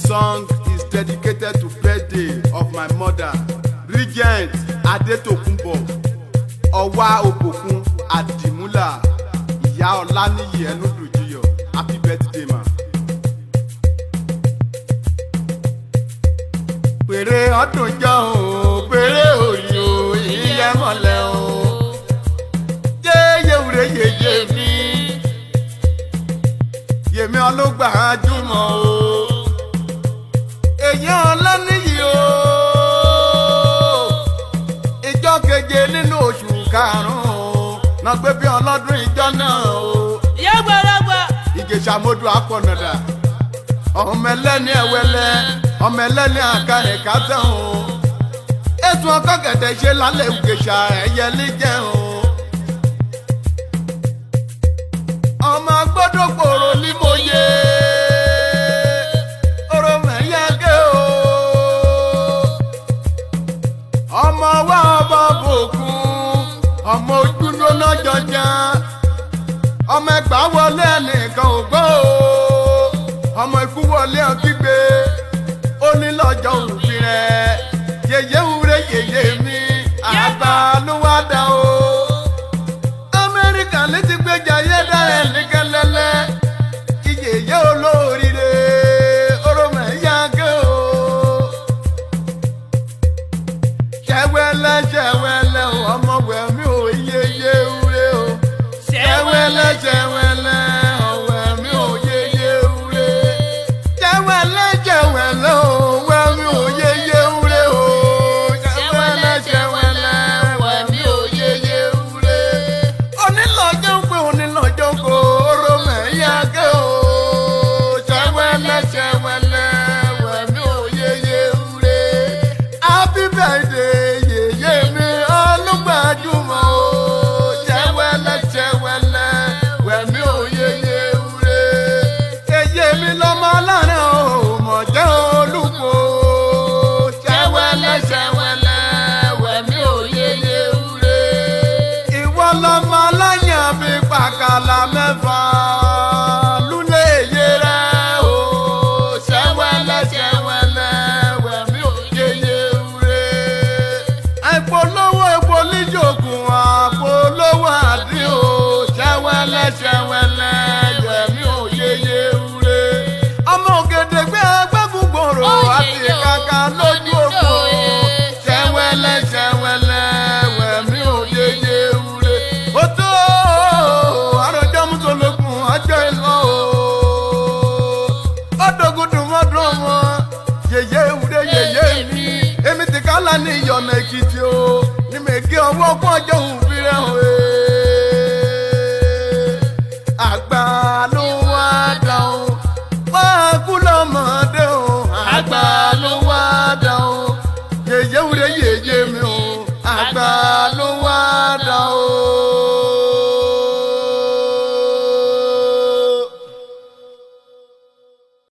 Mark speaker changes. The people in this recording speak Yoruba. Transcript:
Speaker 1: song is dedicated to birthday of my mother, Regent Adetokunbo Ọwá Òbòkun Àdìmúlà Ìyá Ọláníyì Ẹnúdùjíyọ̀. Happy birthday ma. Pèrè ọdún jọ o, pèrè òyò ìyẹ́ mọ̀lẹ́ o. Yéyé wúre yéyé mi, yèmí ọlọ́gbà jùmọ̀ o. Èyí Ọláníyì o, ìjọ keje nínú oṣù karùn-ún náà gbé bí ọlọ́dún ìjọ náà o.
Speaker 2: Ìyá gbọ́dọ̀gbọ́.
Speaker 1: Ìjẹ̀ṣà Modù Akọ̀nàdà, ọmọ ẹlẹ́ni ẹ̀wẹ́lẹ́, ọmọ ẹlẹ́ni àkàrẹ̀ kátẹ́hùn. Ètò ọkọ̀ gẹ̀dẹ̀ ṣe lálẹ́ Ìjẹ̀ṣà ẹ̀yẹlé jẹun. Ọmọ gbọ́dọ̀ gbòòrò ní mo yé. Ọmọ wa ọba bòkun, ọmọ ojúlọ lọ́jọ́jà, ọmọ ẹgbàá wọlé ẹnìkan ò gbọ́ o, ọmọ ikú wọlé ọ̀gbígbé, ó ní lọ́jọ́ òfin rẹ̀, yèyé wúre yèyé mi, àgbà ló wá dá o. Amẹ́ríkà ní ti gbéjà yé dára ẹni kẹlẹ́lẹ́, ìyèyé olóríire, oromọ ẹ̀yà gé o. Ṣẹ̀wẹ̀lẹ̀ ọmọ wẹ̀mí ò yéyé wúre o. Ṣẹ̀wẹ̀lẹ̀ ọ̀wẹ̀mí ò yéyé wúre. Ṣẹ̀wẹ̀lẹ̀ o wẹ̀mí ò yéyé wúre o. Ṣẹ̀wẹ̀lẹ̀ wẹ̀mí ò yéyé wúre. Onílọ́jọ́ ń pè onílọ́jọ́ kò oró mẹ́yà gé o. Ṣẹ̀wẹ̀lẹ̀ wẹ̀mí ò yéyé wúre. Happy birthday. Pàkàlà mẹ́fà lúlé yẹrẹ o. Ṣẹ̀wẹ̀lẹ̀ wẹ̀mí ò yéyé wúre. Àìpolówó epo níjòkun, àpolówó àdín o. Ṣẹ̀wẹ̀lẹ̀ wẹ̀mí ò yéyé wúre. Ọmọ Ògèdèngbé gbẹ́gun gbòòrò àti kàkà lójú òpó. Ṣẹ̀wẹ̀lẹ̀ wẹ̀mí ò yéyé wúre. Ó tó ọjọ́ ìlú o, ọdọ̀gùdù mọ́dún ọmọ, yèyé wúre yèyé mi, èmi ti kálá ní ìyọ̀nà Èkìtì o, ní mèkì ọwọ́ ọgbọ́n ọjọ́ òun fi rẹ̀ hàn. Àgbà ló